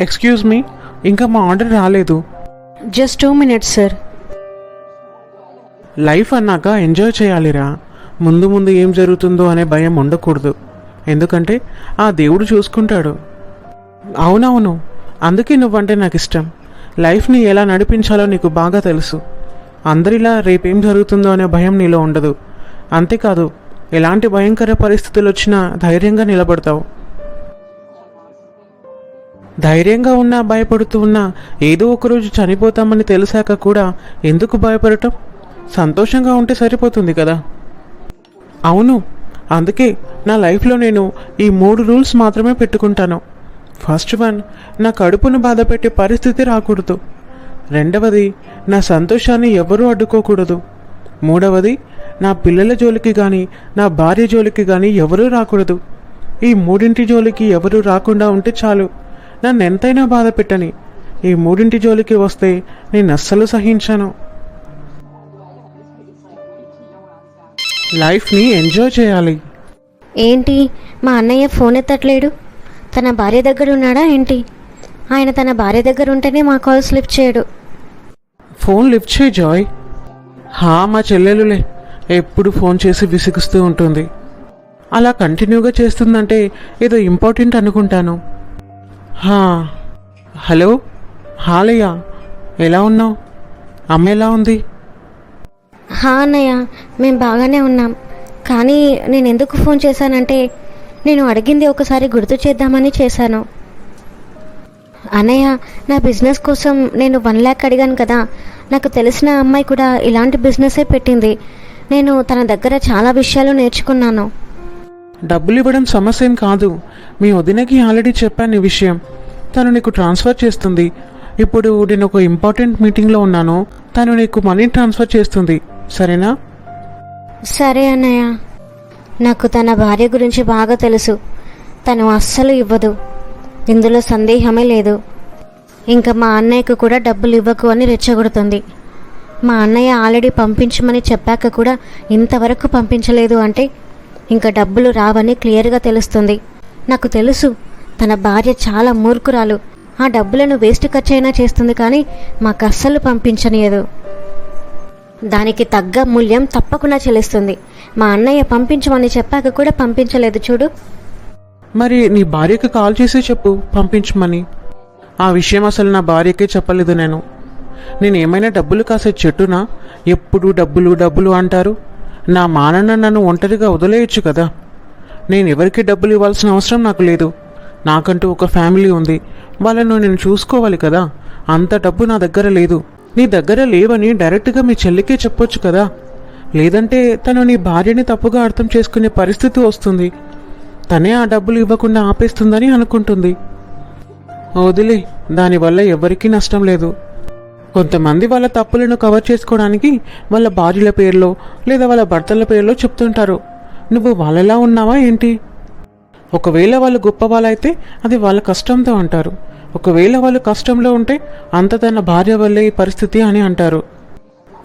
Excuse me, ఇంకా మా order రాలేదు. Just 2 minutes sir. లైఫ్ అన్నాక ఎంజాయ్ చేయాలిరా. ముందు ముందు ఏం జరుగుతుందో అనే భయం ఉండకూడదు. ఎందుకంటే ఆ దేవుడు చూసుకుంటాడు. అవునవును, అందుకే నువ్వంటే నాకు ఇష్టం. లైఫ్ని ఎలా నడిపించాలో నీకు బాగా తెలుసు. అందరిలా రేపేం జరుగుతుందో అనే భయం నీలో ఉండదు. అంతేకాదు, ఎలాంటి భయంకర పరిస్థితులు వచ్చినా ధైర్యంగా నిలబడతావు. ధైర్యంగా ఉన్నా భయపడుతూ ఉన్నా ఏదో ఒకరోజు చనిపోతామని తెలిసాక కూడా ఎందుకు భయపడటం? సంతోషంగా ఉంటే సరిపోతుంది కదా. అవును, అందుకే నా లైఫ్లో నేను ఈ 3 రూల్స్ మాత్రమే పెట్టుకుంటాను. ఫస్ట్ వన్, నా కడుపును బాధ పెట్టే పరిస్థితి రాకూడదు. రెండవది, నా సంతోషాన్ని ఎవరూ అడ్డుకోకూడదు. మూడవది, నా పిల్లల జోలికి కానీ నా భార్య జోలికి కానీ ఎవరూ రాకూడదు. ఈ 3 జోలికి ఎవరూ రాకుండా ఉంటే చాలు. నన్ను ఎంతైనా బాధ పెట్టని. ఈ 3 జోలికి వస్తే నేను అస్సలు సహించాను. లైఫ్ని ఎంజాయ్ చేయాలి. ఏంటి మా అన్నయ్య ఫోన్ ఎత్తట్లేడు? తన భార్య దగ్గర ఉన్నాడా ఏంటి? ఆయన తన భార్య దగ్గర ఉంటేనే మా కాల్స్ లిఫ్ట్ చేయడు. ఫోన్ లిఫ్ట్ చేయి జాయ్. మా చెల్లెలులే ఎప్పుడు ఫోన్ చేసి విసిగిస్తూ ఉంటుంది. అలా కంటిన్యూగా చేస్తుందంటే ఏదో ఇంపార్టెంట్ అనుకుంటాను. హలో హాలయ్య, ఎలా ఉన్నావు? అమ్మ ఎలా ఉంది? అన్నయ్య, మేము బాగానే ఉన్నాం. కానీ నేను ఎందుకు ఫోన్ చేశానంటే నేను అడిగింది ఒకసారి గుర్తు చేద్దామని చేశాను. అన్నయ్య, నా బిజినెస్ కోసం నేను 1 lakh అడిగాను కదా. నాకు తెలిసిన అమ్మాయి కూడా ఇలాంటి బిజినెసే పెట్టింది. నేను తన దగ్గర చాలా విషయాలు నేర్చుకున్నాను. డబ్బులు ఇవ్వడం సమస్య ఏం కాదు. మీ వదినకి ఆల్రెడీ చెప్పాను ఈ విషయం. తను నీకు ట్రాన్స్ఫర్ చేస్తుంది. ఇప్పుడు నేను ఒక ఇంపార్టెంట్ మీటింగ్లో ఉన్నాను. తను నీకు మనీ ట్రాన్స్ఫర్ చేస్తుంది, సరేనా? సరే అన్నయ్య. నాకు తన భార్య గురించి బాగా తెలుసు. తను అస్సలు ఇవ్వదు, ఇందులో సందేహమే లేదు. ఇంకా మా అన్నయ్యకు కూడా డబ్బులు ఇవ్వకు అని రెచ్చగొడుతుంది. మా అన్నయ్య ఆల్రెడీ పంపించమని చెప్పాక కూడా ఇంతవరకు పంపించలేదు అంటే ఇంకా డబ్బులు రావని క్లియర్గా తెలుస్తుంది. నాకు తెలుసు తన భార్య చాలా మూర్ఖురాలు. ఆ డబ్బులను వేస్ట్ ఖర్చైనా చేస్తుంది, కానీ మాకు అస్సలు పంపించనియదు. దానికి తగ్గ మూల్యం తప్పకుండా చెల్లిస్తుంది. మా అన్నయ్య పంపించమని చెప్పాక కూడా పంపించలేదు చూడు. మరి నీ భార్యకి కాల్ చేసి చెప్పు పంపించమని. ఆ విషయం అసలు నా భార్యకే చెప్పలేదు. నేను ఏమైనా డబ్బులు కాసే చెట్టునా? ఎప్పుడు డబ్బులు డబ్బులు అంటారు. నా మానన్న నన్ను ఒంటరిగా వదిలేయచ్చు కదా. నేను ఎవరికి డబ్బులు ఇవ్వాల్సిన అవసరం నాకు లేదు. నాకంటూ ఒక ఫ్యామిలీ ఉంది. వాళ్ళను నేను చూసుకోవాలి కదా. అంత డబ్బు నా దగ్గర లేదు. నీ దగ్గర లేవని డైరెక్ట్గా మీ చెల్లికే చెప్పొచ్చు కదా. లేదంటే తను నీ భార్యని తప్పుగా అర్థం చేసుకునే పరిస్థితి వస్తుంది. తనే ఆ డబ్బులు ఇవ్వకుండా ఆపేస్తుందని అనుకుంటుంది. వదిలే, దానివల్ల ఎవరికీ నష్టం లేదు. కొంతమంది వాళ్ళ తప్పులను కవర్ చేసుకోవడానికి వాళ్ళ భార్యల పేర్లో లేదా వాళ్ళ భర్తల పేర్లో చెప్తుంటారు. నువ్వు వాళ్ళలా ఉన్నావా ఏంటి? ఒకవేళ వాళ్ళు గొప్ప వాళ్ళైతే అది వాళ్ళ కష్టంతో అంటారు. ఒకవేళ వాళ్ళు కష్టంలో ఉంటే అంత తన భార్య వల్లే ఈ పరిస్థితి అని అంటారు.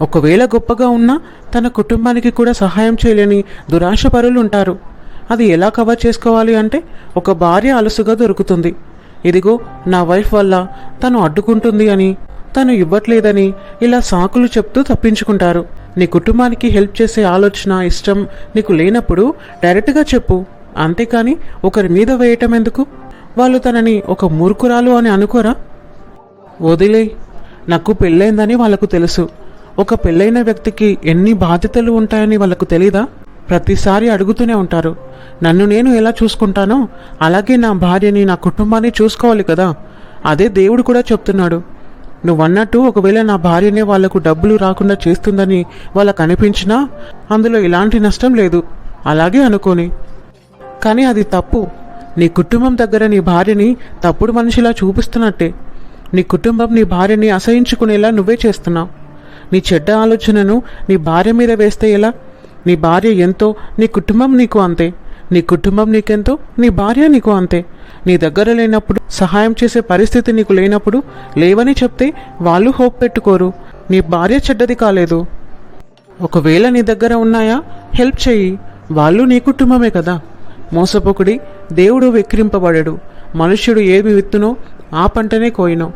ఒకవేళ గొప్పగా ఉన్నా తన కుటుంబానికి కూడా సహాయం చేయలేని దురాశపరులు ఉంటారు. అది ఎలా కవర్ చేసుకోవాలి అంటే ఒక భార్య అలసుగా దొరుకుతుంది. ఇదిగో నా వైఫ్ వల్ల తను అడ్డుకుంటుంది అని, తను ఇవ్వట్లేదని ఇలా సాకులు చెప్తూ తప్పించుకుంటారు. నీ కుటుంబానికి హెల్ప్ చేసే ఆలోచన ఇష్టం నీకు లేనప్పుడు డైరెక్ట్గా చెప్పు. అంతేకాని ఒకరి మీద వేయటం ఎందుకు? వాళ్ళు తనని ఒక మూర్ఖురాలు అని అనుకోరా? వదిలే, నాకు పెళ్ళైందని వాళ్ళకు తెలుసు. ఒక పెళ్ళైన వ్యక్తికి ఎన్ని బాధ్యతలు ఉంటాయని వాళ్ళకు తెలీదా? ప్రతిసారి అడుగుతూనే ఉంటారు. నన్ను నేను ఎలా చూసుకుంటానో అలాగే నా భార్యని నా కుటుంబాన్ని చూసుకోవాలి కదా. అదే దేవుడు కూడా చెప్తున్నాడు. నువ్వన్నట్టు ఒకవేళ నా భార్యనే వాళ్లకు డబ్బులు రాకుండా చేస్తుందని వాళ్ళకు అనిపించినా అందులో ఎలాంటి నష్టం లేదు, అలాగే అనుకోని. కానీ అది తప్పు. నీ కుటుంబం దగ్గర నీ భార్యని తప్పుడు మనిషిలా చూపిస్తున్నట్టే. నీ కుటుంబం నీ భార్యని అసహించుకునేలా నువ్వే చేస్తున్నావు. నీ చెడ్డ ఆలోచనను నీ భార్య మీద వేస్తే ఎలా? నీ భార్య ఎంతో నీ కుటుంబం నీకు అంతే. నీ కుటుంబం నీకెంతో నీ భార్య నీకు అంతే. నీ దగ్గర లేనప్పుడు, సహాయం చేసే పరిస్థితి నీకు లేనప్పుడు లేవని చెప్తే వాళ్ళు హోప్ పెట్టుకోరు. నీ భార్య చెడ్డది కాలేదు. ఒకవేళ నీ దగ్గర ఉన్నాయా, హెల్ప్ చెయ్యి. వాళ్ళు నీ కుటుంబమే కదా. మోసపోకుడి, దేవుడు వెక్కిరింపబడడు. మనుష్యుడు ఏమి విత్తునో ఆ పంటనే కోయను.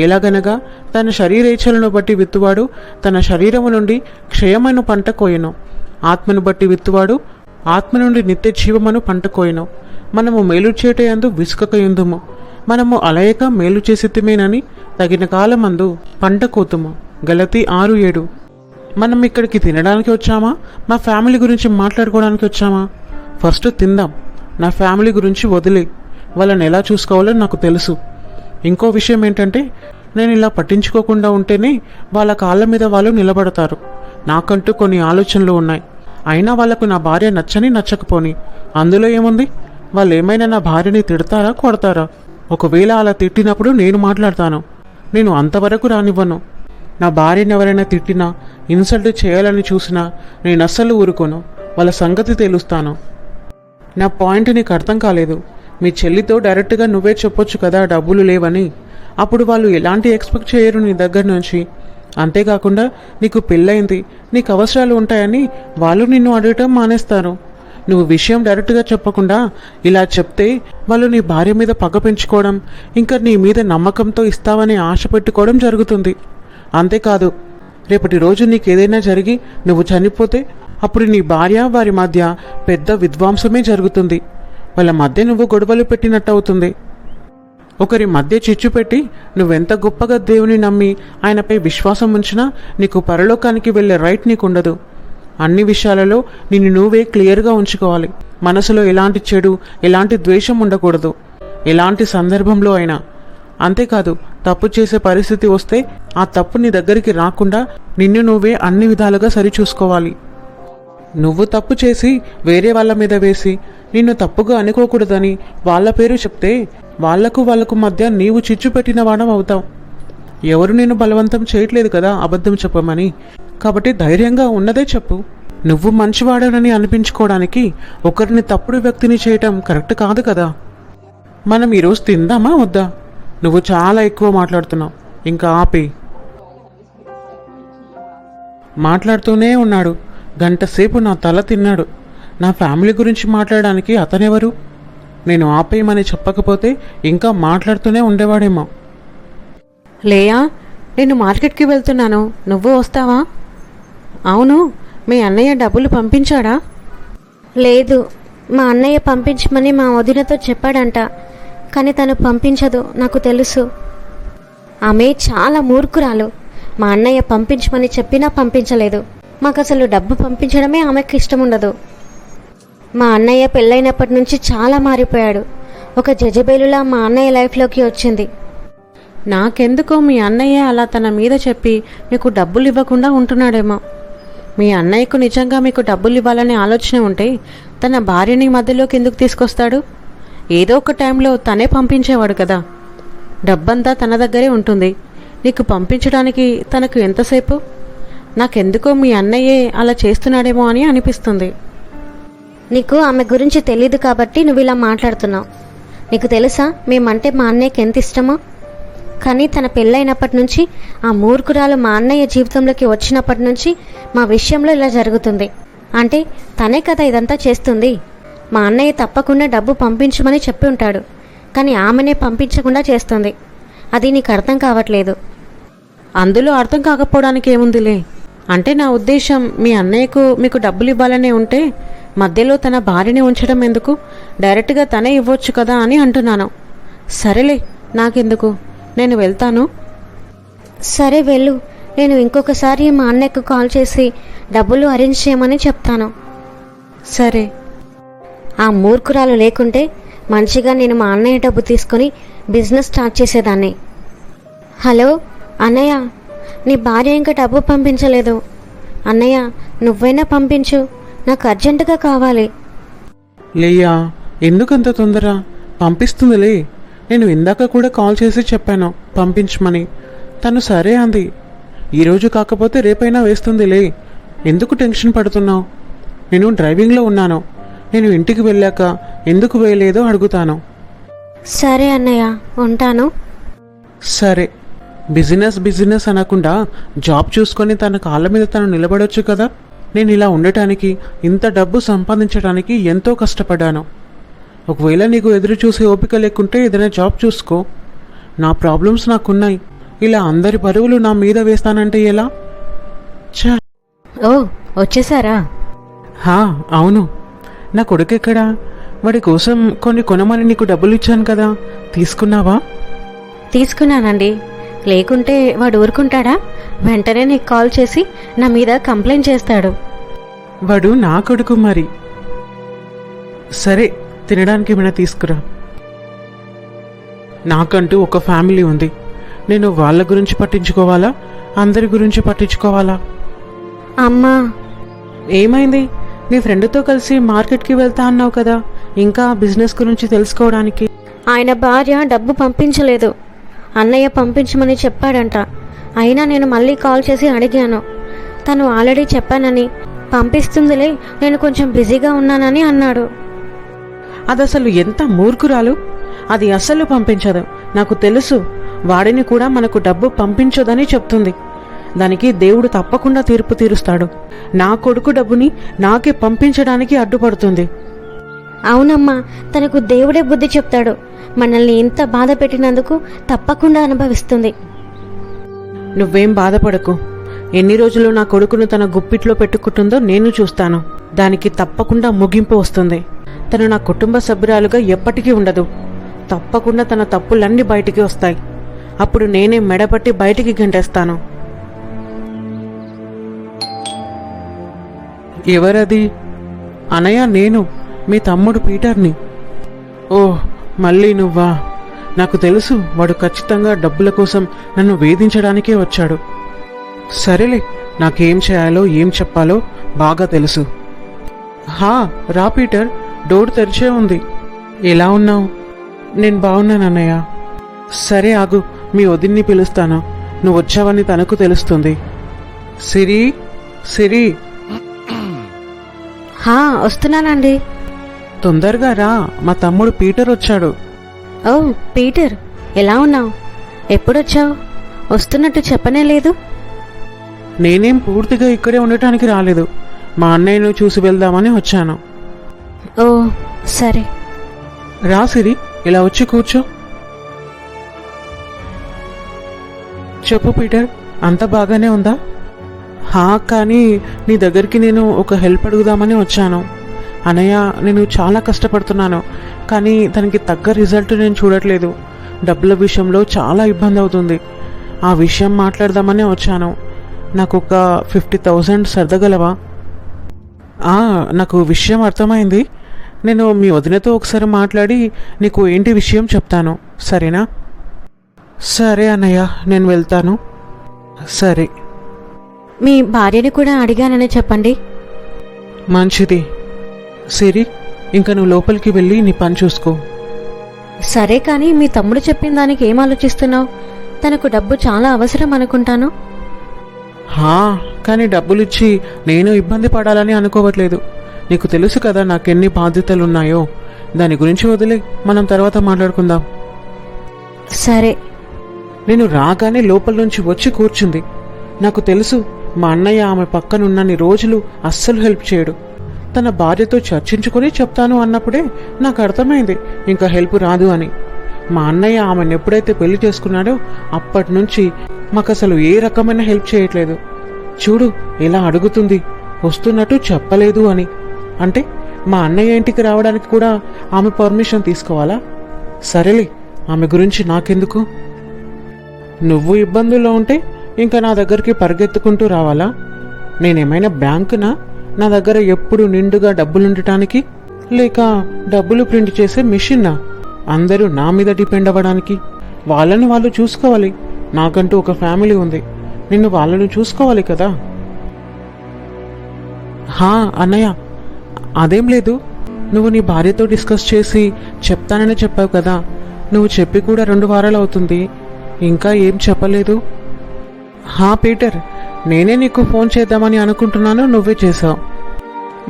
ఎలాగనగా తన శరీరేచ్ఛలను బట్టి విత్తువాడు తన శరీరము నుండి క్షయమైన పంట కోయను. ఆత్మను బట్టి విత్తువాడు ఆత్మ నుండి నిత్య జీవమను పంట కోయను. మనము మేలు చేటయందు విసుకకయుందుము. మనము అలయక మేలు చేసితిమేనని తగిన కాలమందు పంట కోతుము. గలతీ 6:7. మనం ఇక్కడికి తినడానికి వచ్చామా, మా ఫ్యామిలీ గురించి మాట్లాడుకోవడానికి వచ్చామా? ఫస్ట్ తిందాం. నా ఫ్యామిలీ గురించి వదిలే, వాళ్ళని ఎలా చూసుకోవాలో నాకు తెలుసు. ఇంకో విషయం ఏంటంటే, నేను ఇలా పట్టించుకోకుండా ఉంటేనే వాళ్ళ కాళ్ళ మీద వాళ్ళు నిలబడతారు. నాకంటూ కొన్ని ఆలోచనలు ఉన్నాయి. అయినా వాళ్ళకు నా భార్య నచ్చని నచ్చకపోని అందులో ఏముంది? వాళ్ళు ఏమైనా నా భార్యని తిడతారా, కొడతారా? ఒకవేళ అలా తిట్టినప్పుడు నేను మాట్లాడతాను. నేను అంతవరకు రానివ్వను. నా భార్యని ఎవరైనా తిట్టినా, ఇన్సల్ట్ చేయాలని చూసినా నేను అస్సలు ఊరుకోను. వాళ్ళ సంగతి తెలుస్తాను. నా పాయింట్ నీకు అర్థం కాలేదు. మీ చెల్లితో డైరెక్ట్గా నువ్వే చెప్పొచ్చు కదా డబ్బులు లేవని. అప్పుడు వాళ్ళు ఎలాంటి ఎక్స్పెక్ట్ చేయరు నీ దగ్గర నుంచి. అంతేకాకుండా నీకు పెళ్ళయింది, నీకు అవసరాలు ఉంటాయని వాళ్ళు నిన్ను అడగటం మానేస్తారు. నువ్వు విషయం డైరెక్ట్గా చెప్పకుండా ఇలా చెప్తే వాళ్ళు నీ భార్య మీద పగ పెంచుకోవడం, ఇంకా నీ మీద నమ్మకంతో ఇస్తావని ఆశ పెట్టుకోవడం జరుగుతుంది. అంతేకాదు, రేపటి రోజు నీకు ఏదైనా జరిగి నువ్వు చనిపోతే అప్పుడు నీ భార్య వారి మధ్య పెద్ద విధ్వంసమే జరుగుతుంది. వాళ్ళ మధ్య నువ్వు గొడవలు పెట్టినట్టు అవుతుంది. ఒకరి మధ్య చిచ్చు పెట్టి నువ్వెంత గొప్పగా దేవుని నమ్మి ఆయనపై విశ్వాసం ఉంచినా నీకు పరలోకానికి వెళ్ళే రైట్ నీకుండదు. అన్ని విషయాలలో నిన్ను నువ్వే క్లియర్గా ఉంచుకోవాలి. మనసులో ఎలాంటి చెడు, ఎలాంటి ద్వేషం ఉండకూడదు, ఎలాంటి సందర్భంలో అయినా. అంతేకాదు, తప్పు చేసే పరిస్థితి వస్తే ఆ తప్పు నీ దగ్గరికి రాకుండా నిన్ను నువ్వే అన్ని విధాలుగా సరిచూసుకోవాలి. నువ్వు తప్పు చేసి వేరే వాళ్ళ మీద వేసి నిన్ను తప్పుగా అనుకోకూడదని వాళ్ళ పేరు చెప్తే వాళ్ళకు మధ్య నీవు చిచ్చు పెట్టిన వాడం అవుతావు. ఎవరు నేను బలవంతం చేయట్లేదు కదా అబద్ధం చెప్పమని. కాబట్టి ధైర్యంగా ఉన్నదే చెప్పు. నువ్వు మంచివాడనని అనిపించుకోవడానికి ఒకరిని తప్పుడు వ్యక్తిని చేయటం కరెక్ట్ కాదు కదా. మనం ఈరోజు తిందామా వద్దా? నువ్వు చాలా ఎక్కువ మాట్లాడుతున్నావు, ఇంకా ఆపే. మాట్లాడుతూనే ఉన్నాడు. గంటసేపు నా తల తిన్నాడు. నా ఫ్యామిలీ గురించి మాట్లాడడానికి అతనెవరు? నేను ఆపేయమని చెప్పకపోతే ఇంకా మాట్లాడుతూనే ఉండేవాడేమో. లేయా, నేను మార్కెట్కి వెళ్తున్నాను, నువ్వు వస్తావా? అవును, మీ అన్నయ్య డబ్బులు పంపించాడా? లేదు, మా అన్నయ్య పంపించమని మా వదినతో చెప్పాడంట. కానీ తను పంపించదు, నాకు తెలుసు. ఆమె చాలా మూర్ఖురాలు. మా అన్నయ్య పంపించమని చెప్పినా పంపించలేదు. మాకు అసలు డబ్బు పంపించడమే ఆమెకు ఇష్టం ఉండదు. మా అన్నయ్య పెళ్ళైనప్పటి నుంచి చాలా మారిపోయాడు. ఒక జజబేలులా మా అన్నయ్య లైఫ్లోకి వచ్చింది. నాకెందుకో మీ అన్నయ్య అలా తన మీద చెప్పి మీకు డబ్బులు ఇవ్వకుండా ఉంటున్నాడేమో. మీ అన్నయ్యకు నిజంగా మీకు డబ్బులు ఇవ్వాలనే ఆలోచన ఉంటే తన భార్యని మధ్యలోకి ఎందుకు తీసుకొస్తాడు? ఏదో ఒక టైంలో తనే పంపించేవాడు కదా. డబ్బంతా తన దగ్గరే ఉంటుంది. నీకు పంపించడానికి తనకు ఎంతసేపు? నాకెందుకో మీ అన్నయ్యే అలా చేస్తున్నాడేమో అని అనిపిస్తుంది. నీకు ఆమె గురించి తెలీదు కాబట్టి నువ్వు ఇలా మాట్లాడుతున్నావు. నీకు తెలుసా మేమంటే మా అన్నయ్యకి ఎంత ఇష్టమో? కానీ తన పెళ్ళైనప్పటి నుంచి ఆ మూర్ఖురాలు మా అన్నయ్య జీవితంలోకి వచ్చినప్పటి నుంచి మా విషయంలో ఇలా జరుగుతుంది. అంటే తనే కదా ఇదంతా చేస్తుంది. మా అన్నయ్య తప్పకుండా డబ్బు పంపించమని చెప్పి ఉంటాడు, కానీ ఆమెనే పంపించకుండా చేస్తుంది. అది నీకు అర్థం కావట్లేదు. అందులో అర్థం కాకపోవడానికి ఏముందిలే. అంటే నా ఉద్దేశం, మీ అన్నయ్యకు మీకు డబ్బులు ఇవ్వాలనే ఉంటే మధ్యలో తన భార్యని ఉంచడం ఎందుకు? డైరెక్ట్గా తనే ఇవ్వచ్చు కదా అని అంటున్నాను. సరేలే, నాకెందుకు, నేను వెళ్తాను. సరే వెళ్ళు. నేను ఇంకొకసారి మా అన్నయ్యకు కాల్ చేసి డబ్బులు అరేంజ్ చేయమని చెప్తాను. సరే. ఆ మూర్ఖురాలు లేకుంటే మంచిగా నేను మా అన్నయ్య డబ్బు తీసుకొని బిజినెస్ స్టార్ట్ చేసేదాన్ని. హలో అన్నయ్య, నీ భార్య ఇంకా డబ్బు పంపించలేదు. అన్నయ్య, నువ్వైనా పంపించు, నాకు అర్జెంటుగా కావాలి. లేయా, ఎందుకంత తొందర? పంపిస్తుందిలే. నేను ఇందాక కూడా కాల్ చేసి చెప్పాను పంపించమని. తను సరే అంది. ఈరోజు కాకపోతే రేపైనా వేస్తుందిలే. ఎందుకు టెన్షన్ పడుతున్నావు? నేను డ్రైవింగ్లో ఉన్నాను. నేను ఇంటికి వెళ్ళాక ఎందుకు వేయలేదో అడుగుతాను. సరే అన్నయ్య, ఉంటాను. సరే. బిజినెస్ అనకుండా జాబ్ చూసుకొని తన కాళ్ళ మీద తను నిలబడొచ్చు కదా. నేను ఇలా ఉండటానికి, ఇంత డబ్బు సంపాదించడానికి ఎంతో కష్టపడ్డాను. ఒకవేళ నీకు ఎదురు చూసే ఓపిక లేకుంటే ఏదైనా జాబ్ చూసుకో. నా ప్రాబ్లమ్స్ నాకున్నాయి. ఇలా అందరి బరువులు నా మీద వేస్తానంటే ఎలా? ఛా! ఓ వచ్చేసారా? హా, అవును. నా కొడుకెక్కడా? వాడి కోసం కొన్ని కొనమని నీకు డబ్బులు ఇచ్చాను కదా, తీసుకున్నావా? తీసుకున్నానండి. లేకుంటే వాడు ఊరుకుంటాడా? వెంటనే నీకు కాల్ చేసి నా మీద కంప్లైంట్ చేస్తాడు. వాడు నా కొడుకు మరి. సరే, తినడానికి ఏమైనా తీసుకురా. నాకంటూ ఒక ఫ్యామిలీ ఉంది. నేను వాళ్ళ గురించి పట్టించుకోవాలా, అందరి గురించి పట్టించుకోవాలా? అమ్మా, ఏమైంది? నీ ఫ్రెండ్తో కలిసి మార్కెట్కి వెళ్తా అన్నావు కదా, ఇంకా బిజినెస్ గురించి తెలుసుకోవడానికి. ఆయన భార్య డబ్బు పంపించలేదు. అన్నయ్య పంపించమని చెప్పాడంట. అయినా నేను మళ్ళీ కాల్ చేసి అడిగాను. తను ఆల్రెడీ చెప్పానని, పంపిస్తుందిలే, నేను కొంచెం బిజీగా ఉన్నానని అన్నాడు. అది అసలు ఎంత మూర్ఖురాలు! అది అస్సలు పంపించదు. నాకు తెలుసు. వాడిని కూడా మనకు డబ్బు పంపించదని చెప్తుంది. దానికి దేవుడు తప్పకుండా తీర్పు తీరుస్తాడు. నా కొడుకు డబ్బుని నాకే పంపించడానికి అడ్డుపడుతుంది. అవునమ్మా, తనకు దేవుడే బుద్ధి చెప్తాడు. మనల్ని ఇంత బాధ పెట్టినందుకు తప్పకుండా అనుభవిస్తుంది. నువ్వేం బాధపడకు. ఎన్ని రోజులు నా కొడుకును తన గుప్పిట్లో పెట్టుకుంటుందో నేను చూస్తాను. దానికి తప్పకుండా ముగింపు వస్తుంది. తను నా కుటుంబ సభ్యురాలుగా ఎప్పటికీ ఉండదు. తప్పకుండా తన తప్పులన్నీ బయటికి వస్తాయి. అప్పుడు నేనే మెడపట్టి బయటికి గంటేస్తాను. ఎవరది? అనయ్య, నేను మీ తమ్ముడు పీటర్ని. ఓహ్, మళ్ళీ నువ్వా? నాకు తెలుసు, వాడు ఖచ్చితంగా డబ్బుల కోసం నన్ను వేధించడానికే వచ్చాడు. సరేలే, నాకేం చేయాలో ఏం చెప్పాలో బాగా తెలుసు. హా, రా పీటర్, డోర్ తెరిచే ఉంది. ఎలా ఉన్నావు? నేను బాగున్నాను అన్నయ్య. సరే ఆగు, మీ వదిన్ని పిలుస్తాను. నువ్వు వచ్చావని తనకు తెలుస్తుంది. సిరి, సిరి, హా, వస్తున్నానండి. తొందరగా రా, మా తమ్ముడు పీటర్ వచ్చాడు. ఓ పీటర్, ఎలా ఉన్నావు? ఎప్పుడొచ్చావు? వస్తున్నట్టు చెప్పనే లేదు. నేనేం పూర్తిగా ఇక్కడే ఉండటానికి రాలేదు. మా అన్నయ్యను చూసి వెళ్దామని వచ్చాను. ఓ సరే. రా సిరి, ఇలా వచ్చి కూర్చో. చెప్పు పీటర్, అంత బాగానే ఉందా? హా, కానీ నీ దగ్గరికి నేను ఒక హెల్ప్ అడుగుదామని వచ్చాను. అన్నయ్య, నేను చాలా కష్టపడుతున్నాను, కానీ దానికి తగ్గ రిజల్ట్ నేను చూడట్లేదు. డబ్బుల విషయంలో చాలా ఇబ్బంది అవుతుంది. ఆ విషయం మాట్లాడదామని వచ్చాను. నాకు ఒక 50,000 సర్దగలవా? నాకు విషయం అర్థమైంది. నేను మీ వదినతో ఒకసారి మాట్లాడి నీకు ఏంటి విషయం చెప్తాను, సరేనా? సరే అన్నయ్య, నేను వెళ్తాను. సరే. మీ భార్యని కూడా అడిగానని చెప్పండి. మంచిది. సిరి, ఇంకా నువ్వు లోపలికి వెళ్ళి నీ పని చూసుకో. సరే, కానీ మీ తమ్ముడు చెప్పిన దానికి ఏం ఆలోచిస్తున్నావు? తనకు డబ్బు చాలా అవసరం అనుకుంటాను. కానీ డబ్బులిచ్చి నేను ఇబ్బంది పడాలని అనుకోవట్లేదు. నీకు తెలుసు కదా నాకెన్ని బాధ్యతలున్నాయో. దాని గురించి వదిలే, మనం తర్వాత మాట్లాడుకుందాం. సరే. నేను రాగానే లోపల నుంచి వచ్చి కూర్చుంది. నాకు తెలుసు, మా అన్నయ్య ఆమె పక్కనున్నన్ని రోజులు అస్సలు హెల్ప్ చేయడు. తన భార్యతో చర్చించుకొని చెప్తాను అన్నప్పుడే నాకు అర్థమైంది ఇంకా హెల్ప్ రాదు అని. మా అన్నయ్య ఆమెను ఎప్పుడైతే పెళ్లి చేసుకున్నాడో అప్పటి నుంచి మాకు అసలు ఏ రకమైన హెల్ప్ చేయట్లేదు. చూడు ఎలా అడుగుతుంది, వస్తున్నట్టు చెప్పలేదు అని. అంటే మా అన్నయ్య ఇంటికి రావడానికి కూడా ఆమె పర్మిషన్ తీసుకోవాలా? సరేలే, ఆమె గురించి నాకెందుకు. నువ్వు ఇబ్బందుల్లో ఉంటే ఇంకా నా దగ్గరికి పరిగెత్తుకుంటూ రావాలా? నేనేమైనా బ్యాంకునా? నా దగ్గర ఎప్పుడు నిండుగా డబ్బులుండటానికి? లేక డబ్బులు ప్రింట్ చేసే మిషన్నా? అందరూ నా మీద డిపెండ్ అవ్వడానికి? వాళ్ళని వాళ్ళు చూసుకోవాలి. నాకంటూ ఒక ఫ్యామిలీ ఉంది. నిన్ను వాళ్ళను చూసుకోవాలి కదా. అన్నయ్య, అదేం లేదు. నువ్వు నీ భార్యతో డిస్కస్ చేసి చెప్తానని చెప్పావు కదా. నువ్వు చెప్పి కూడా 2 వారాలు అవుతుంది, ఇంకా ఏం చెప్పలేదు. పీటర్, నేనే నీకు ఫోన్ చేద్దామని అనుకుంటున్నాను, నువ్వే చేసావు.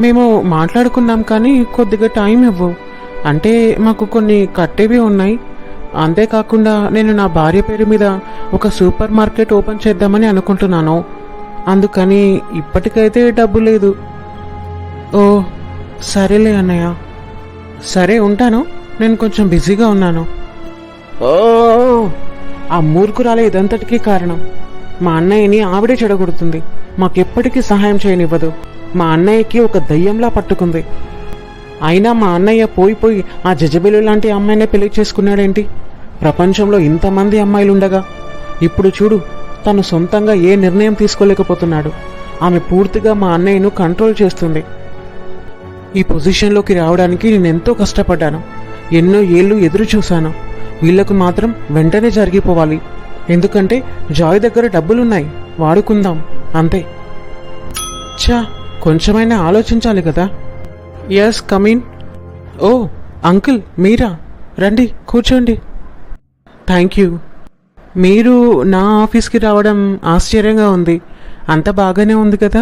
మేము మాట్లాడుకున్నాం, కానీ కొద్దిగా టైం ఇవ్వు. అంటే మాకు కొన్ని కట్టేవి ఉన్నాయి. అంతేకాకుండా నేను నా భార్య పేరు మీద ఒక సూపర్ మార్కెట్ ఓపెన్ చేద్దామని అనుకుంటున్నాను. అందుకని ఇప్పటికైతే డబ్బు లేదు. ఓ సరేలే అన్నయ్య. సరే, ఉంటాను. నేను కొంచెం బిజీగా ఉన్నాను. ఓ ఆ మూర్ఖురాలే ఇదంతటికీ కారణం. మా అన్నయ్యని ఆవిడే చెడగొడుతుంది. మాకెప్పటికీ సహాయం చేయనివ్వదు. మా అన్నయ్యకి ఒక దయ్యంలా పట్టుకుంది. అయినా మా అన్నయ్య పోయి ఆ జజబెలు లాంటి అమ్మాయినే పెళ్లి చేసుకున్నాడేంటి? ప్రపంచంలో ఇంతమంది అమ్మాయిలుండగా ఇప్పుడు చూడు, తను సొంతంగా ఏ నిర్ణయం తీసుకోలేకపోతున్నాడు. ఆమె పూర్తిగా మా అన్నయ్యను కంట్రోల్ చేస్తుంది. ఈ పొజిషన్లోకి రావడానికి నేనెంతో కష్టపడ్డాను. ఎన్నో ఏళ్ళు ఎదురు చూశాను. వీళ్లకు మాత్రం వెంటనే జరిగిపోవాలి. ఎందుకంటే జాయ్ దగ్గర డబ్బులున్నాయి, వాడుకుందాం అంతే. ఛా, కొంచెమైనా ఆలోచించాలి కదా. Yes, come in. ఓ అంకుల్, మీరా? రండి, కూర్చోండి. Thank you. మీరు నా ఆఫీస్కి రావడం ఆశ్చర్యంగా ఉంది. అంత బాగానే ఉంది కదా?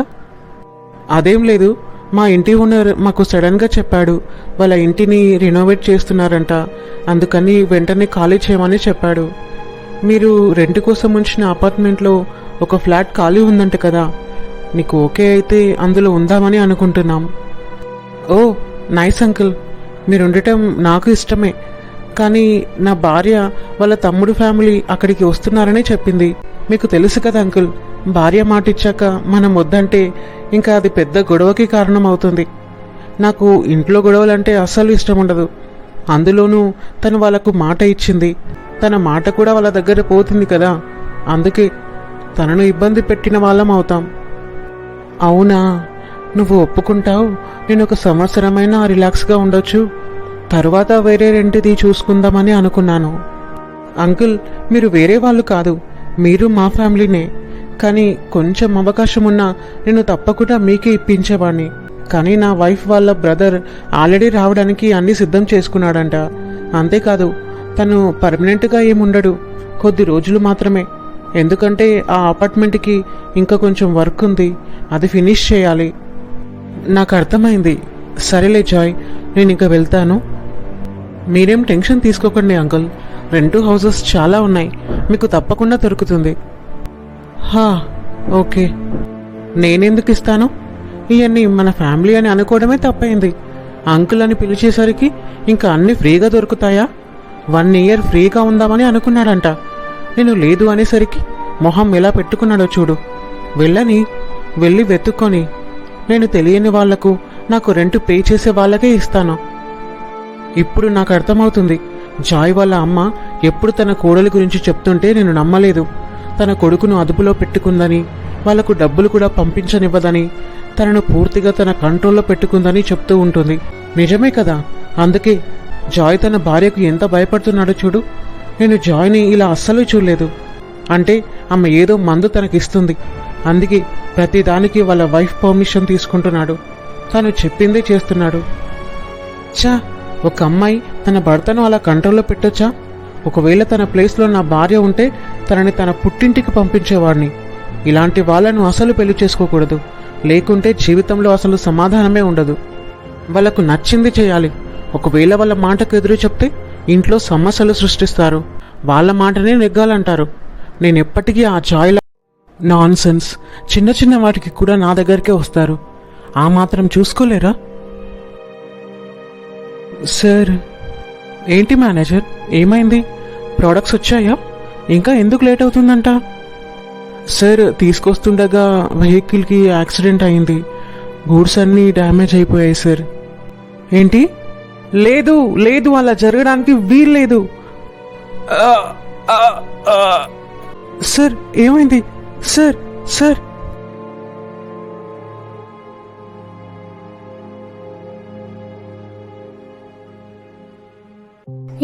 అదేం లేదు, మా ఇంటి ఓనర్ మాకు సడన్గా చెప్పాడు. వాళ్ళ ఇంటిని రినోవేట్ చేస్తున్నారంట, అందుకని వెంటనే ఖాళీ చేయమని చెప్పాడు. మీరు రెంట్ కోసం ఉంచిన అపార్ట్మెంట్లో ఒక ఫ్లాట్ ఖాళీ ఉందంట కదా, నీకు ఓకే అయితే అందులో ఉందామని అనుకుంటున్నాం. ఓ నైస్ అంకుల్, మీరు ఉండటం నాకు ఇష్టమే. కానీ నా భార్య వాళ్ళ తమ్ముడు ఫ్యామిలీ అక్కడికి వస్తున్నారని చెప్పింది. మీకు తెలుసు కదా అంకుల్, భార్య మాట ఇచ్చాక మనం వద్దంటే ఇంకా అది పెద్ద గొడవకి కారణం అవుతుంది. నాకు ఇంట్లో గొడవలంటే అస్సలు ఇష్టం ఉండదు. అందులోనూ తను వాళ్ళకు మాట ఇచ్చింది. తన మాట కూడా వాళ్ళ దగ్గర పోతుంది కదా, అందుకే తనను ఇబ్బంది పెట్టిన వాళ్ళం అవుతాం. అవునా, నువ్వు ఒప్పుకుంటావు? నేను ఒక సంవత్సరమైనా రిలాక్స్గా ఉండొచ్చు, తరువాత వేరే రెంటిది చూసుకుందామని అనుకున్నాను. అంకుల్, మీరు వేరే వాళ్ళు కాదు, మీరు మా ఫ్యామిలీనే. కానీ కొంచెం అవకాశం ఉన్నా నేను తప్పకుండా మీకే ఇప్పించేవాడిని. కానీ నా వైఫ్ వాళ్ళ బ్రదర్ ఆల్రెడీ రావడానికి అన్నీ సిద్ధం చేసుకున్నాడంట. అంతేకాదు, తను పర్మనెంట్గా ఏముండడు, కొద్ది రోజులు మాత్రమే. ఎందుకంటే ఆ అపార్ట్మెంట్కి ఇంకా కొంచెం వర్క్ ఉంది, అది ఫినిష్ చేయాలి. నాకు అర్థమైంది. సరేలే జాయ్, నేను ఇంకా వెళ్తాను. మీరేం టెన్షన్ తీసుకోకండి అంకుల్, రెంట్ హౌసెస్ చాలా ఉన్నాయి, మీకు తప్పకుండా దొరుకుతుంది. హా, ఓకే. నేనెందుకు ఇస్తాను? ఇవన్నీ మన ఫ్యామిలీ అని అనుకోవడమే తప్పైంది. అంకుల్ అని పిలిచేసరికి ఇంకా అన్నీ ఫ్రీగా దొరుకుతాయా? 1 ఇయర్ ఫ్రీగా ఉందామని అనుకున్నాడంట. నేను లేదు అనేసరికి మొహం ఎలా పెట్టుకున్నాడో చూడు. వెళ్ళి వెతుక్కొని నేను తెలియని వాళ్లకు, నాకు రెంట్ పే చేసే వాళ్ళకే ఇస్తాను. ఇప్పుడు నాకు అర్థమవుతుంది. జాయ్ వాళ్ళ అమ్మ ఎప్పుడు తన కోడలి గురించి చెప్తుంటే నేను నమ్మలేదు. తన కొడుకును అదుపులో పెట్టుకుందని, వాళ్లకు డబ్బులు కూడా పంపించనివ్వదని, తనను పూర్తిగా తన కంట్రోల్లో పెట్టుకుందని చెప్తూ ఉంటుంది. నిజమే కదా, అందుకే జాయ్ తన భార్యకు ఎంత భయపడుతున్నాడో చూడు. నేను జాయ్ని ఇలా అస్సలు చూడలేదు. అంటే ఆమె ఏదో మందు తనకిస్తుంది, అందుకే ప్రతిదానికి వాళ్ళ వైఫ్ పర్మిషన్ తీసుకుంటున్నాడు. తను చెప్పిందే చేస్తున్నాడు. చా, ఒక అమ్మాయి తన భర్తను అలా కంట్రోల్లో పెట్టొచ్చా? ఒకవేళ తన ప్లేస్లో నా భార్య ఉంటే తనని తన పుట్టింటికి పంపించేవాడిని. ఇలాంటి వాళ్ళను అసలు పెళ్లి చేసుకోకూడదు, లేకుంటే జీవితంలో అసలు సమాధానమే ఉండదు. వాళ్ళకు నచ్చింది చేయాలి. ఒకవేళ వాళ్ళ మాటకు ఎదురు చెప్తే ఇంట్లో సమస్యలు సృష్టిస్తారు, వాళ్ళ మాటనే నెగ్గాలంటారు. నేనెప్పటికీ ఆ జాయ్లా నాన్ సెన్స్, చిన్న చిన్న వాటికి కూడా నా దగ్గరికే వస్తారు. ఆ మాత్రం చూసుకోలేరా? సార్. ఏంటి మేనేజర్, ఏమైంది? ప్రోడక్ట్స్ వచ్చాయా? ఇంకా ఎందుకు లేట్ అవుతుందంట? సార్, తీసుకొస్తుండగా వెహికల్కి యాక్సిడెంట్ అయింది, గూడ్స్ అన్నీ డ్యామేజ్ అయిపోయాయి సార్. ఏంటి? లేదు లేదు, అలా జరగడానికి వీల్లేదు. సార్, ఏమైంది? సార్ సార్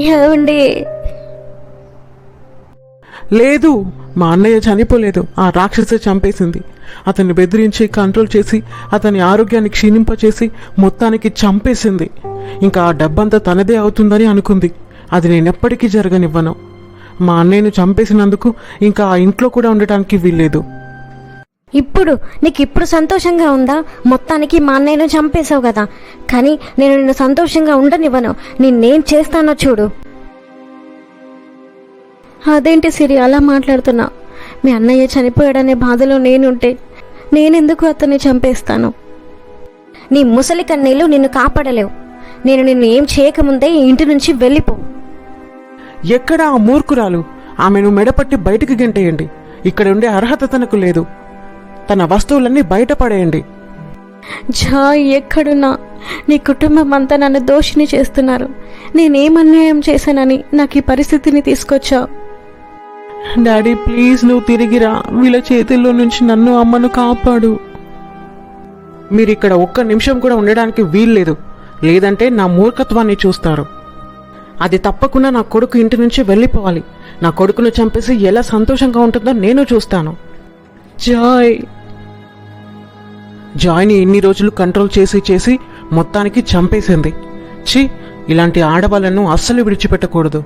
ఏమండి? లేదు, మా అన్నయ్య చనిపోలేదు, ఆ రాక్షసే చంపేసింది. అతన్ని బెదిరించి కంట్రోల్ చేసి అతని ఆరోగ్యాన్ని క్షీణింపచేసి మొత్తానికి చంపేసింది. ఇంకా ఆ డబ్బంతా తనదే అవుతుందని అనుకుంది. అది నేనెప్పటికీ జరగనివ్వను. మా అన్నయ్యను చంపేసినందుకు ఇంకా ఆ ఇంట్లో కూడా ఉండటానికి వీల్లేదు. నీకు సంతోషంగా ఉందా? మొత్తానికి మా అన్నయ్యను చంపేశావు కదా, కానీ నేను నిన్ను సంతోషంగా ఉండనివ్వను. నిన్నేం చేస్తానో చూడు. అదేంటి సిరి అలా మాట్లాడుతున్నా? మీ అన్నయ్య చనిపోయాడనే బాధలో నేనుంటే నేనెందుకు అతన్ని చంపేస్తాను? నీ ముసలి కన్నీళ్ళు నిన్ను కాపాడలేవు. నేను నిన్ను ఏం చేయకముందే ఈ ఇంటి నుంచి వెళ్ళిపో. ఎక్కడ ఆ మూర్ఖురాలు? ఆమెను మెడపట్టి బయటికి గెంటేయండి. ఇక్కడ ఉండే అర్హత తనకు లేదు. తన వస్తువులన్నీ బయటపడేయండి. జాయ్, ఎక్కడున్నా నీ కుటుంబం అంతా నన్ను దోషిని చేస్తున్నారు. నేనేం అన్యాయం చేశానని నాకు ఈ పరిస్థితిని తీసుకొచ్చావు? డాడీ ప్లీజ్, నువ్వు తిరిగిరా. వీళ్ళ చేతుల్లో నుంచి నన్ను, అమ్మను కాపాడు. మీరు ఇక్కడ ఒక్క నిమిషం కూడా ఉండడానికి వీల్లేదు. లేదంటే నా మూర్ఖత్వాన్ని చూస్తారు. అది తప్పకుండా నా కొడుకు ఇంటి నుంచి వెళ్ళిపోవాలి. నా కొడుకును చంపేసి ఎలా సంతోషంగా ఉంటుందో నేను చూస్తాను. జాయ్ని ఇన్ని రోజులు కంట్రోల్ చేసి మొత్తానికి చంపేసింది. ఛీ, ఇలాంటి ఆడవాళ్ళను అస్సలు విడిచిపెట్టకూడదు.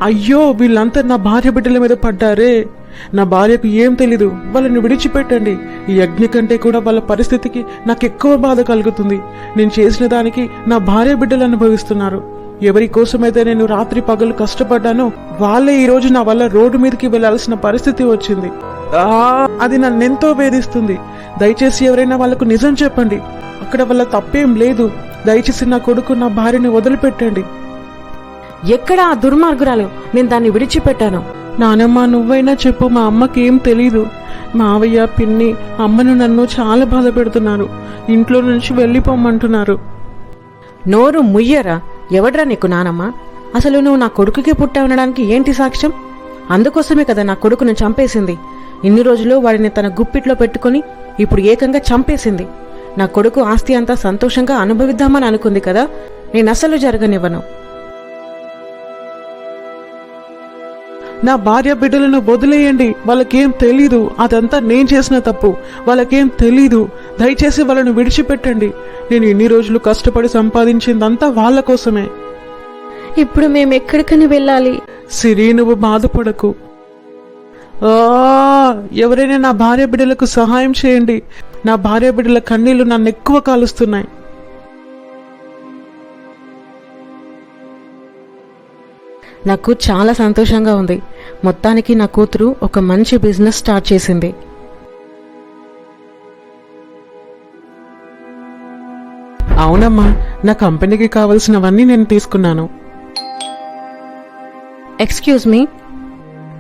అయ్యో, వీళ్ళంతా నా భార్య బిడ్డల మీద పడ్డారే. నా భార్యకు ఏం తెలీదు. వాళ్ళని విడిచిపెట్టండి. ఈ యజ్ఞ కంటే కూడా వాళ్ళ పరిస్థితికి నాకు ఎక్కువ బాధ కలుగుతుంది. నేను చేసిన దానికి నా భార్య బిడ్డలు అనుభవిస్తున్నారు. ఎవరి కోసమైతే నేను రాత్రి పగలు కష్టపడ్డానో వాళ్ళే ఈ రోజు నా వల్ల రోడ్డు మీదకి వెళ్లాల్సిన పరిస్థితి వచ్చింది. అది నన్నెంతో వేధిస్తుంది. దయచేసి ఎవరైనా వాళ్ళకు నిజం చెప్పండి. అక్కడ వాళ్ళ తప్పేం లేదు. దయచేసి నా కొడుకు, నా భార్యని వదిలిపెట్టండి. ఎక్కడ ఆ దుర్మార్గురాలు? నేను దాన్ని విడిచిపెట్టాను. నానమ్మ, నువ్వైనా చెప్పు. మా అమ్మకి ఏం తెలీదు. మావయ్య, పిన్ని అమ్మను నన్ను చాలా బాధ పెడుతున్నారు. ఇంట్లో నుంచి వెళ్ళిపోమంటున్నారు. నోరు ముయ్యరా. ఎవడ్రా నీకు నానమ్మ? అసలు నువ్వు నా కొడుకుకి పుట్టావనడానికి ఏంటి సాక్ష్యం? అందుకోసమే కదా నా కొడుకును చంపేసింది. ఇన్ని రోజులు వాడిని తన గుప్పిట్లో పెట్టుకుని ఇప్పుడు ఏకంగా చంపేసింది. నా కొడుకు ఆస్తి అంతా సంతోషంగా అనుభవిద్దామని అనుకుంది కదా. నేను అసలు జరగనివ్వను. నా భార్య బిడ్డలను వదిలేయండి. వాళ్ళకేం తెలీదు. అదంతా నేను చేసిన తప్పు. వాళ్ళకేం తెలీదు. దయచేసి వాళ్ళను విడిచిపెట్టండి. నేను ఇన్ని రోజులు కష్టపడి సంపాదించిందంతా వాళ్ళ కోసమే. ఇప్పుడు మేము ఎక్కడికని వెళ్ళాలి? సిరి, నువ్వు బాధపడకు. ఎవరైనా నా భార్య బిడ్డలకు సహాయం చేయండి. నా భార్య బిడ్డల కన్నీళ్లు నన్ను ఎక్కువ కాలుస్తున్నాయి. నాకు చాలా సంతోషంగా ఉంది. మొత్తానికి నా కూతురు ఒక మంచి బిజినెస్ స్టార్ట్ చేసింది. అవునమ్మా, నా కంపెనీకి కావలసినవన్నీ నేను తీసుకున్నాను. ఎక్స్క్యూజ్ మీ,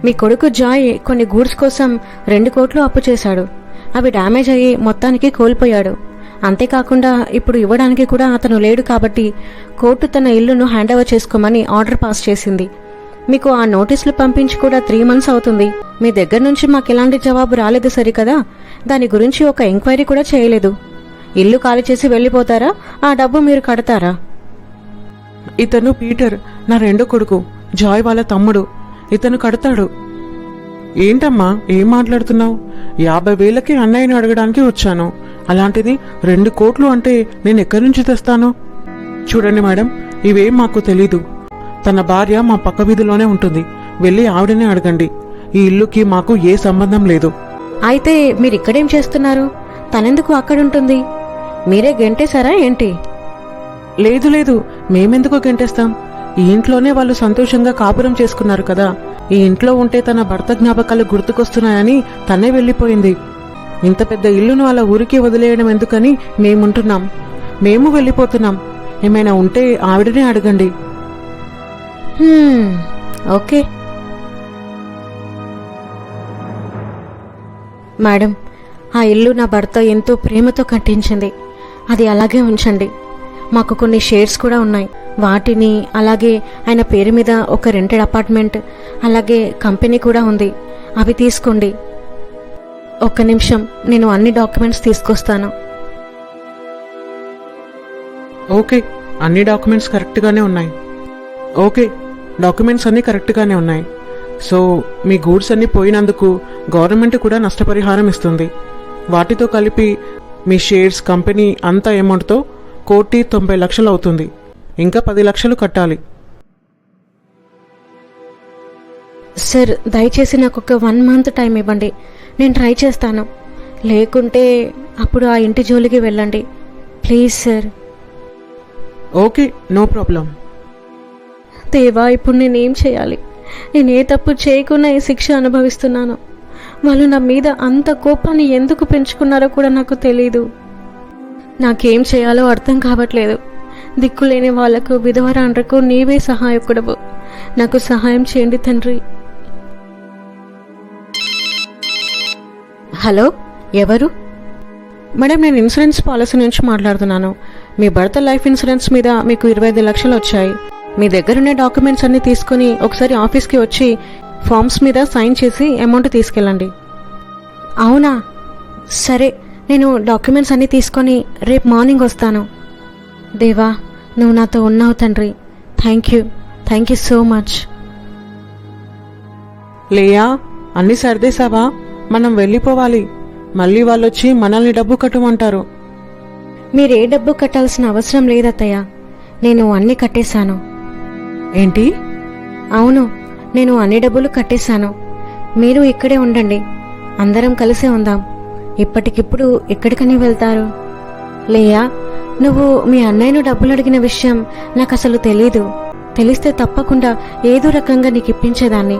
మీ కొడుకు జాయ్ కొన్ని గూడ్స్ కోసం 2 కోట్లు అప్పు చేశాడు. అవి డ్యామేజ్ అయ్యి మొత్తానికి కోల్పోయాడు. అంతేకాకుండా ఇప్పుడు ఇవ్వడానికి కూడా అతను లేడు. కాబట్టి కోర్టు తన ఇల్లును హ్యాండ్ ఓవర్ చేసుకోమని ఆర్డర్ పాస్ చేసింది. మీకు ఆ నోటీసులు పంపించి కూడా 3 months అవుతుంది. మీ దగ్గర నుంచి మాకు ఎలాంటి జవాబు రాలేదు సరికదా. దాని గురించి ఒక ఎంక్వైరీ కూడా చేయలేదు. ఇల్లు ఖాళీ చేసి వెళ్ళిపోతారా? ఆ డబ్బు మీరు కడతారా? ఇతను పీటర్, నా రెండో కొడుకు. జాయ్ వాళ్ళ తమ్ముడు. ఇతను కడతాడు. ఏంటమ్మా, ఏం మాట్లాడుతున్నావు? 50,000కి అన్నయ్యని అడగడానికి వచ్చాను. అలాంటిది 2 కోట్లు అంటే నేను ఎక్కడి నుంచి తెస్తాను? చూడండి మేడం, ఇవేం మాకు తెలీదు. తన భార్య మా పక్క వీధిలోనే ఉంటుంది. వెళ్ళి ఆవిడనే అడగండి. ఈ ఇల్లుకి మాకు ఏ సంబంధం లేదు. అయితే మీరు ఇక్కడేం చేస్తున్నారు? తనెందుకు అక్కడుంటుంది? మీరే గెంటేశారా ఏంటి? లేదు లేదు, మేమెందుకు గెంటేస్తాం? ఈ ఇంట్లోనే వాళ్ళు సంతోషంగా కాపురం చేసుకున్నారు కదా. ఈ ఇంట్లో ఉంటే తన భర్త జ్ఞాపకాలు గుర్తుకొస్తున్నాయని తనే వెళ్ళిపోయింది. ఇంత పెద్ద ఇల్లును అలా ఊరికి వదిలేయడం ఎందుకని మేముంటున్నాం. మేము వెళ్ళిపోతున్నాం. ఏమైనా ఉంటే ఆవిడనే అడగండి. ఓకే మేడం, ఆ ఇల్లు నా భర్త ఎంతో ప్రేమతో కట్టించింది. అది అలాగే ఉంచండి. మాకు కొన్ని షేర్స్ కూడా ఉన్నాయి. వాటిని, అలాగే ఆయన పేరు మీద ఒక రెంటెడ్ అపార్ట్మెంట్, అలాగే కంపెనీ కూడా ఉంది. అవి తీసుకోండి. ఒక్క నిమిషం, నేను అన్ని డాక్యుమెంట్స్ తీసుకొస్తాను. ఓకే, అన్ని డాక్యుమెంట్స్ కరెక్ట్గానే ఉన్నాయి. ఓకే, డాక్యుమెంట్స్ అన్నీ కరెక్ట్గానే ఉన్నాయి. సో మీ గూడ్స్ అన్నీ పోయినందుకు గవర్నమెంట్ కూడా నష్టపరిహారం ఇస్తుంది. వాటితో కలిపి మీ షేర్స్, కంపెనీ అంతా అమౌంట్తో 1,90,00,000 అవుతుంది. ఇంకా 10 లక్షలు కట్టాలి. సార్, దయచేసి నాకు ఒక 1 month టైం ఇవ్వండి. నేను ట్రై చేస్తాను. లేకుంటే అప్పుడు ఆ ఇంటి జోలికి వెళ్ళండి please sir. Okay, no problem. దేవా, ఇప్పుడు నేనేం చేయాలి? నేను ఏ తప్పు చేయకుండా ఈ శిక్ష అనుభవిస్తున్నాను. వాళ్ళు నా మీద అంత కోపాన్ని ఎందుకు పెంచుకున్నారో కూడా నాకు తెలీదు. నాకేం చేయాలో అర్థం కావట్లేదు. దిక్కులేని వాళ్లకు విధవరాండ్రకు నీవే సహాయకుడవు. నాకు సహాయం చేయండి తండ్రి. హలో, ఎవరు? మేడం, నేను ఇన్సూరెన్స్ పాలసీ నుంచి మాట్లాడుతున్నాను. మీ భర్త లైఫ్ ఇన్సూరెన్స్ మీద మీకు 25 లక్షలు వచ్చాయి. మీ దగ్గరున్న డాక్యుమెంట్స్ అన్నీ తీసుకుని ఒకసారి ఆఫీస్కి వచ్చి ఫామ్స్ మీద సైన్ చేసి అమౌంట్ తీసుకెళ్ళండి. అవునా? సరే, నేను డాక్యుమెంట్స్ అన్నీ తీసుకొని రేపు మార్నింగ్ వస్తాను. దేవా, నువ్వు నాతో ఉన్నావు తండ్రి. Thank you so much. Leah, అన్నీ సర్దేశావా? మనం వెళ్ళిపోవాలి. మళ్ళీ వాళ్ళొచ్చి మనల్ని డబ్బు కట్టమంటారు. మీరే డబ్బు కట్టాల్సిన అవసరం లేదత్తయ్య. నేను అన్నీ కట్టేశాను. ఏంటి? అవును, నేను అన్ని డబ్బులు కట్టేశాను. మీరు ఇక్కడే ఉండండి, అందరం కలిసే ఉందాం. ఇప్పటికిప్పుడు ఎక్కడికని వెళ్తారు? లేయా, నువ్వు మీ అన్నయ్యను డబ్బులు అడిగిన విషయం నాకు అసలు తెలీదు. తెలిస్తే తప్పకుండా ఏదో రకంగా నీకు ఇప్పించేదాన్ని.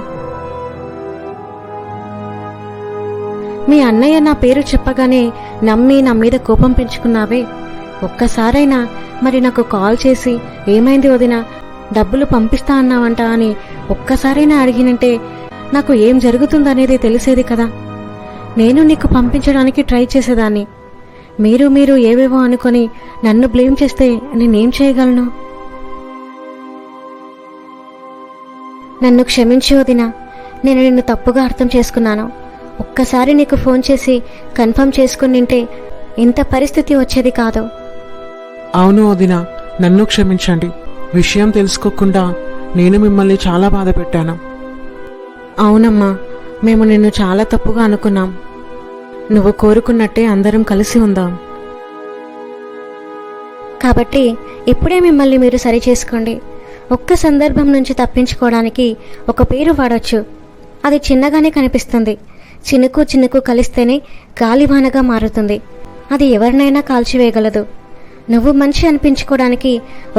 మీ అన్నయ్య నా పేరు చెప్పగానే నమ్మి నా మీద కోపం పెంచుకున్నావే. ఒక్కసారైనా మరి నాకు కాల్ చేసి ఏమైంది వదినా, డబ్బులు పంపిస్తా అన్నావంట అని ఒక్కసారైనా అడిగినంటే నాకు ఏం జరుగుతుందనేది తెలిసేది కదా. నేను నీకు పంపించడానికి ట్రై చేసేదాన్ని. మీరు ఏవేవో అనుకొని నన్ను బ్లేమ్ చేస్తే నేనేం చేయగలను? నన్ను క్షమించు వదినా, నేను నిన్ను తప్పుగా అర్థం చేసుకున్నాను. ఒక్కసారి నీకు ఫోన్ చేసి కన్ఫర్మ్ చేసుకుని నింటే ఇంత పరిస్థితి వచ్చేది కాదు. అవును వదినా, నన్ను క్షమించండి. విషయం తెలుసుకోకుండా నేను మిమ్మల్ని చాలా బాధ పెట్టాను. అవునమ్మా, మేము నిన్ను చాలా తప్పుగా అనుకున్నాం. నువ్వు కోరుకున్నట్టే అందరం కలిసి ఉందాం. కాబట్టి ఇప్పుడే మిమ్మల్ని మీరు సరి చేసుకోండి. ఒక్క సందర్భం నుంచి తప్పించుకోవడానికి ఒక పేరు వాడొచ్చు. అది చిన్నగానే కనిపిస్తుంది. చినుకు కలిస్తేనే గాలివానగా మారుతుంది. అది ఎవరినైనా కాల్చివేయగలదు. నువ్వు మంచి అనిపించుకోవడానికి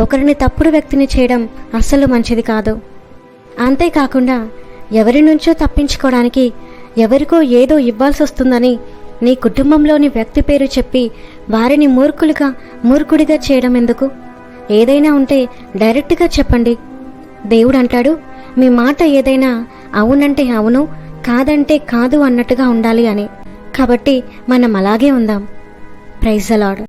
ఒకరిని తప్పుడు వ్యక్తిని చేయడం అస్సలు మంచిది కాదు. అంతేకాకుండా ఎవరి నుంచో తప్పించుకోవడానికి ఎవరికో ఏదో ఇవ్వాల్సి వస్తుందని నీ కుటుంబంలోని వ్యక్తి పేరు చెప్పి వారిని మూర్ఖుడిగా చేయడం ఎందుకు? ఏదైనా ఉంటే డైరెక్ట్గా చెప్పండి. దేవుడు అంటాడు, మీ మాట ఏదైనా అవునంటే అవును, కాదంటే కాదు అన్నట్టుగా ఉండాలి అని. కాబట్టి మనం అలాగే ఉందాం. Praise the lord.